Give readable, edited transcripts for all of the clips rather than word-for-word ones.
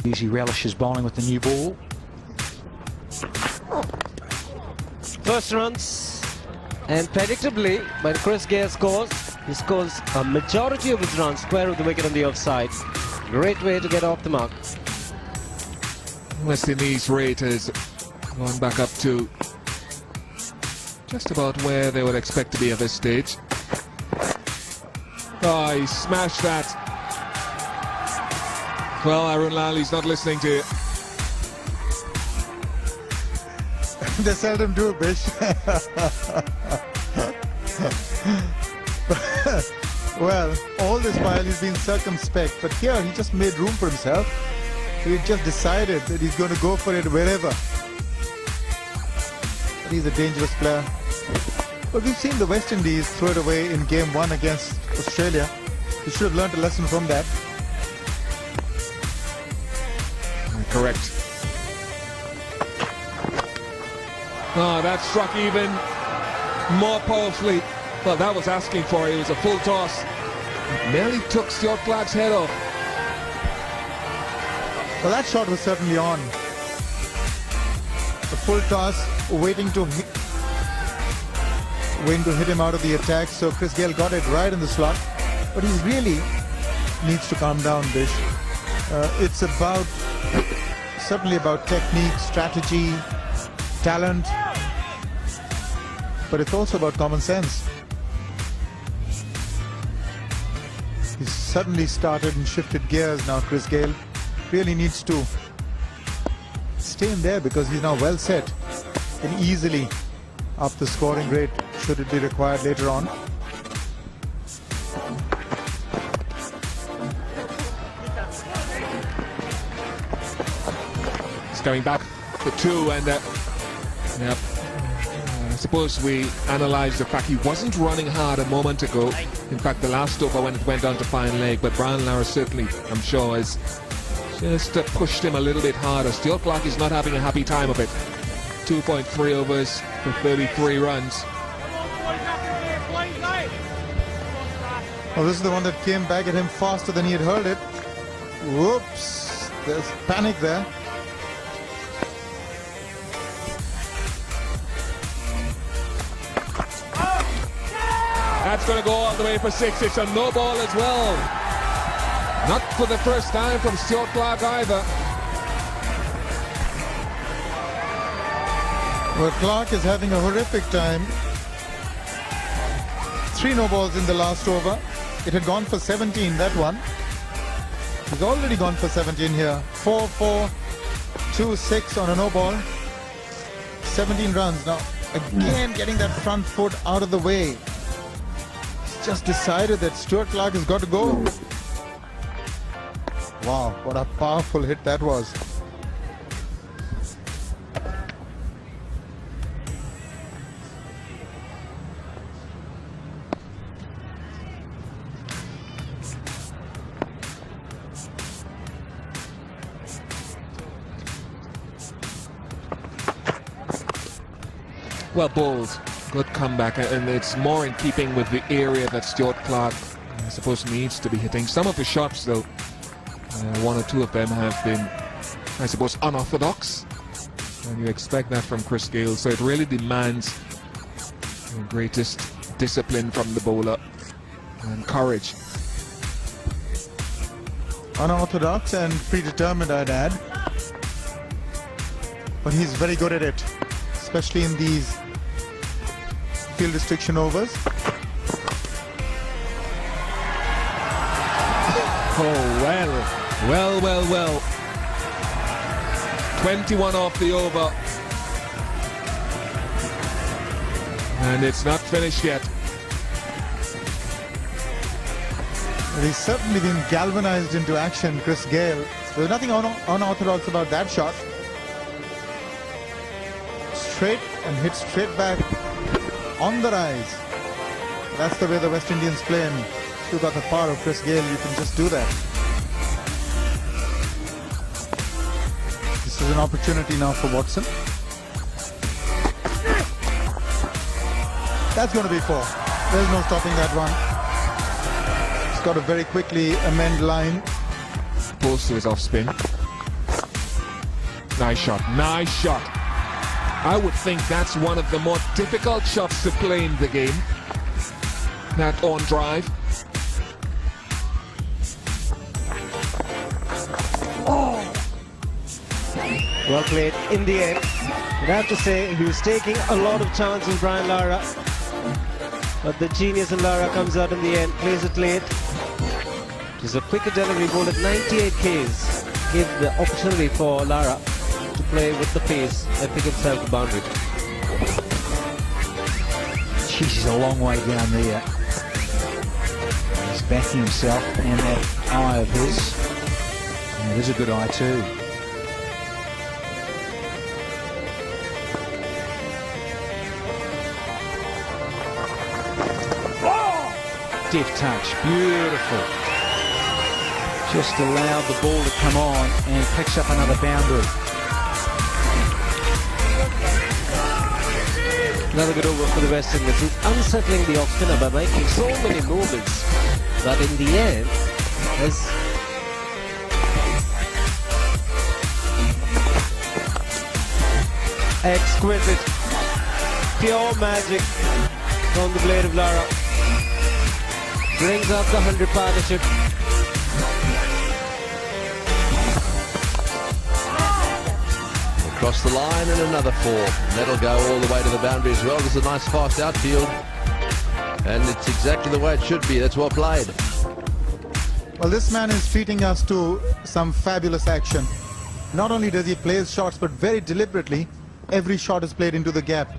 Usually relishes bowling with the new ball. First runs, and predictably, when Chris Gayle scores, he scores a majority of his runs square of the wicket on the offside. Great way to get off the mark. West Indies rate is going back up to just about where they would expect to be at this stage. Oh, he smashed that. Well, Arun Lal, he's not listening to you. They seldom do, Bish. Well, all this while he's been circumspect, but here he just made room for himself. He just decided that he's going to go for it wherever. But he's a dangerous player. But we've seen the West Indies throw it away in game 1 against Australia. He should have learned a lesson from that. Correct. Oh, that struck even more powerfully. Well, that was asking for it. It was a full toss. Nearly took Stuart Clark's head off. Well, that shot was certainly on. The full toss, waiting to hit him out of the attack. So Chris Gayle got it right in the slot. But he really needs to calm down, Bish. It's certainly about technique, strategy, talent. But it's also about common sense. He's suddenly started and shifted gears now. Chris Gayle really needs to stay in there because he's now well set and easily up the scoring rate should it be required later on. He's coming back for 2 and yep. I suppose we analysed the fact he wasn't running hard a moment ago. In fact, the last over when it went on to fine leg, but Gayle Lara certainly, I'm sure, has just pushed him a little bit harder. Stuart Clark is not having a happy time of it. 2.3 overs for 33 runs. Well, this is the one that came back at him faster than he had hurled it. Whoops, there's panic there. That's going to go all the way for 6. It's a no ball as well. Not for the first time from Stuart Clark either. Well, Clark is having a horrific time. 3 no balls in the last over. It had gone for 17, that one. He's already gone for 17 here. 4-4, 2-6 on a no ball. 17 runs. Now, again, getting that front foot out of the way. He's just decided that Stuart Clark has got to go. Wow, what a powerful hit that was. Well bowled, good comeback, and it's more in keeping with the area that Stuart Clark, I suppose, needs to be hitting. Some of the shots, though, 1 or 2 of them have been, I suppose, unorthodox, and you expect that from Chris Gayle, so it really demands the greatest discipline from the bowler and courage. Unorthodox and predetermined, I'd add. But he's very good at it, especially in these field restriction overs. Oh, well. 21 off the over. And it's not finished yet. But he's certainly been galvanized into action, Chris Gayle. There's nothing unorthodox about that shot. Straight and hit straight back on the rise. That's the way the West Indians play, and if you've got the power of Chris Gayle, you can just do that. This is an opportunity now for Watson. That's going to be 4. There's no stopping that one. He's got to very quickly amend line. Opposed to his off spin. Nice shot, nice shot. I would think that's one of the more difficult shots to play in the game. That on drive. Well played in the end. You'd have to say he was taking a lot of chances, Brian Lara. But the genius in Lara comes out in the end, plays it late. It is a quicker delivery ball at 98 Ks. Give the opportunity for Lara to play with the pace and pick himself a boundary. Jeez, he's a long way down there. He's backing himself and that eye of his. Yeah, it is a good eye too. Deft touch, beautiful. Just allowed the ball to come on and picks up another boundary. Another good over for the West Indies. He's unsettling the off-spinner by making so many movements. But in the end, has exquisite, pure magic from the blade of Lara. Brings up the 100 partnership. Across the line and another 4. That'll go all the way to the boundary as well. There's a nice fast outfield. And it's exactly the way it should be. That's well played. Well, this man is treating us to some fabulous action. Not only does he play his shots, but very deliberately, every shot is played into the gap.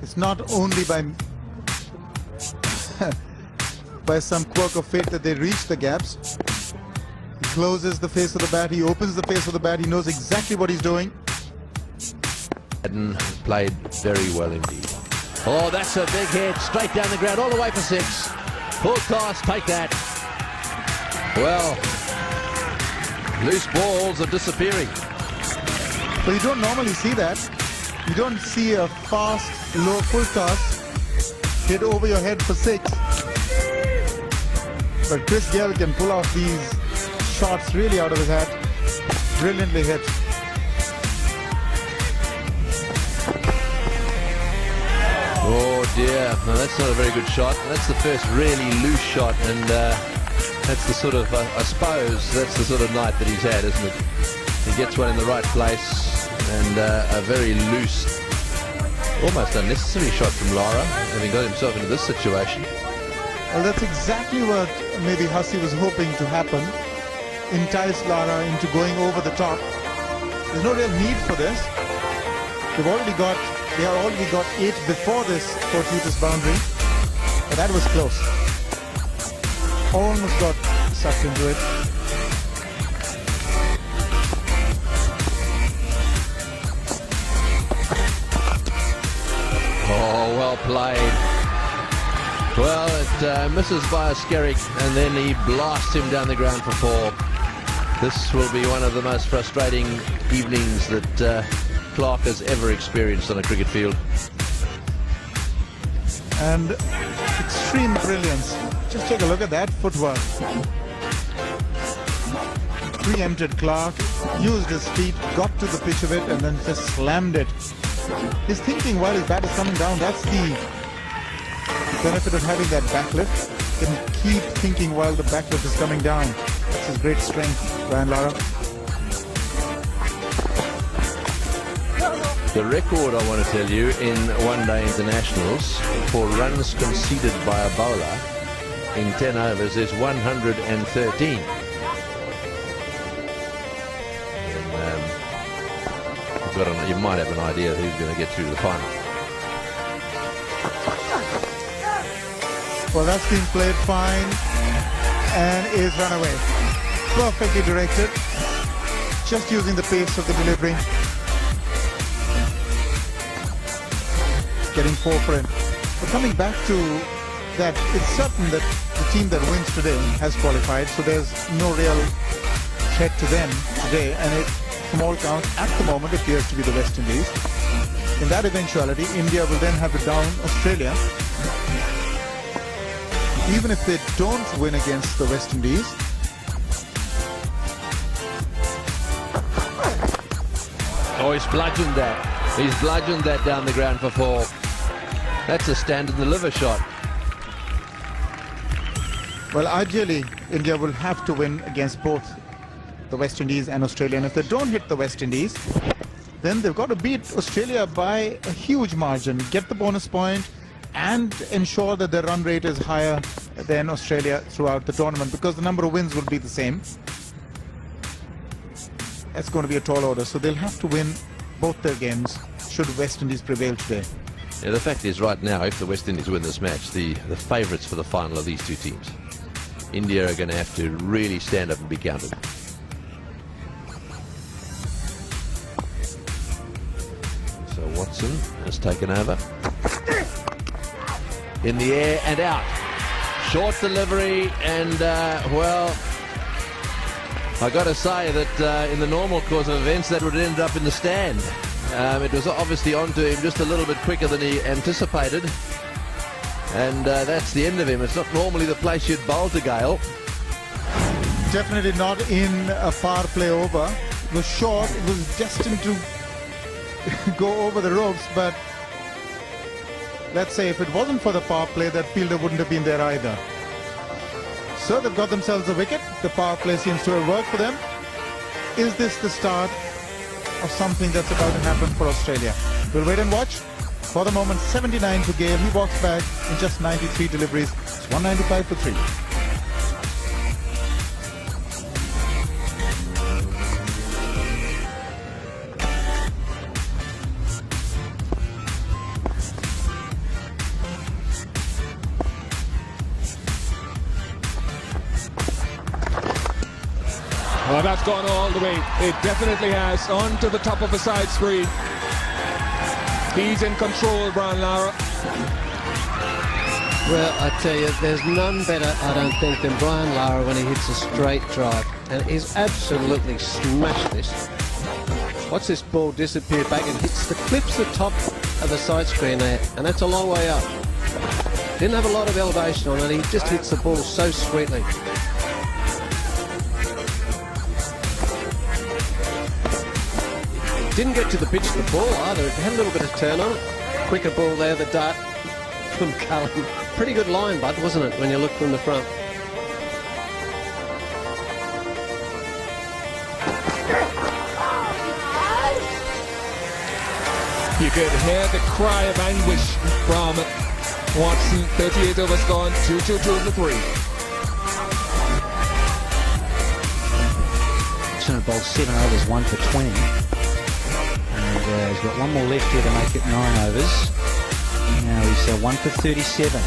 It's not only by by some quirk of fate that they reach the gaps. He closes the face of the bat, he opens the face of the bat, he knows exactly what he's doing. Hadden played very well indeed. Oh, that's a big hit, straight down the ground, all the way for 6. Full toss, take that. Well, loose balls are disappearing. But you don't normally see that. You don't see a fast, low full toss hit over your head for 6. But Chris Gayle can pull off these shots really out of his hat. Brilliantly hit. Oh dear, no, that's not a very good shot. That's the first really loose shot, and that's the sort of, I suppose, that's the sort of night that he's had, isn't it? He gets one in the right place, and a very loose, almost unnecessary shot from Lara, having got himself into this situation. Well, that's exactly what maybe Hussey was hoping to happen. Entice Lara into going over the top. There's no real need for this. They have already got 8 before this fortuitous boundary. But that was close. Almost got sucked into it. Oh, well played. Well, it misses by a skerrick, and then he blasts him down the ground for 4. This will be one of the most frustrating evenings that Clark has ever experienced on a cricket field. And extreme brilliance. Just take a look at that footwork. Preempted Clark, used his feet, got to the pitch of it, and then just slammed it. He's thinking while his bat is coming down. That's the benefit of having that backlift. He can keep thinking while the backlift is coming down. That's his great strength, Brian Lara. The record, I want to tell you, in one-day internationals for runs conceded by a bowler in 10 overs is 113. And, you might have an idea who's going to get through to the final. Well, that's been played fine and is run away. Perfectly directed. Just using the pace of the delivery. Getting 4 for him. But coming back to that, it's certain that the team that wins today has qualified, so there's no real threat to them today, and it, from all counts, at the moment appears to be the West Indies. In that eventuality, India will then have to down Australia. Even if they don't win against the West Indies, Oh, he's bludgeoned that. He's bludgeoned that down the ground for 4. That's a stand and deliver shot. Well, ideally, India will have to win against both the West Indies and Australia. And if they don't hit the West Indies, then they've got to beat Australia by a huge margin, get the bonus point, and ensure that their run rate is higher than Australia throughout the tournament, because the number of wins will be the same. That's going to be a tall order, so they'll have to win both their games should West Indies prevail today. Yeah, the fact is, right now, if the West Indies win this match, the favourites for the final are these two teams. India are going to have to really stand up and be counted. So Watson has taken over. In the air and out. Short delivery, and well, I got to say that in the normal course of events that would end up in the stand. It was obviously onto him just a little bit quicker than he anticipated, and that's the end of him. It's not normally the place you'd bowl to Gayle. Definitely not in a power play over. It was short, it was destined to go over the ropes, but let's say if it wasn't for the power play, that fielder wouldn't have been there either. So they've got themselves a wicket. The power play seems to have worked for them. Is this the start of something that's about to happen for Australia? We'll wait and watch. For the moment, 79 to Gayle. He walks back in just 93 deliveries. It's 195 for 3. Well, that's gone all the way. It definitely has. On to the top of the side screen. He's in control, Gayle Lara. Well, I tell you, there's none better, I don't think, than Gayle Lara when he hits a straight drive. And he's absolutely smashed this. Watch this ball disappear back and clips the top of the side screen there. And that's a long way up. Didn't have a lot of elevation on it. He just hits the ball so sweetly. Didn't get to the pitch of the ball either. It had a little bit of turn on it. Quicker ball there, the dart from Cullen. Pretty good line, bud, wasn't it, when you look from the front? You could hear the cry of anguish from Watson. 38 overs gone, 2-2 for 3. Watson bowled 7 overs, 1 for 20. He's got one more left here to make it 9 overs. Now he's 1 for 37.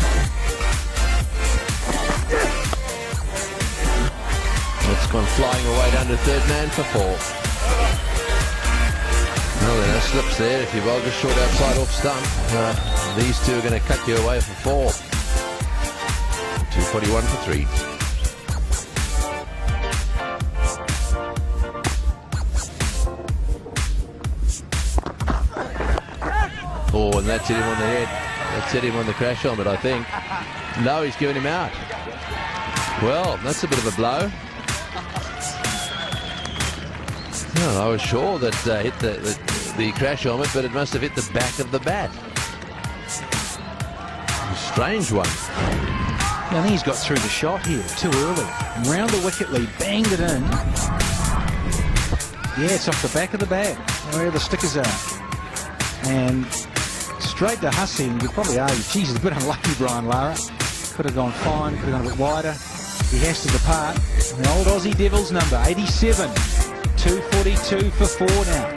It's gone flying away down to third man for 4. Well, there are slips there. If you bowl just short outside off stump, these two are going to cut you away for 4. 241 for 3. Oh, and that's hit him on the head. That's hit him on the crash helmet, I think. No, he's given him out. Well, that's a bit of a blow. No, I was sure that hit the crash helmet, but it must have hit the back of the bat. Strange one. I think he's got through the shot here too early. Round the wicket lead, banged it in. Yeah, it's off the back of the bat, where the stickers are. And straight to Hussey, and you probably argue, geez, he's a bit unlucky, Gayle Lara. Could have gone fine, could have gone a bit wider. He has to depart. The old Aussie Devils number, 87. 242 for 4 now.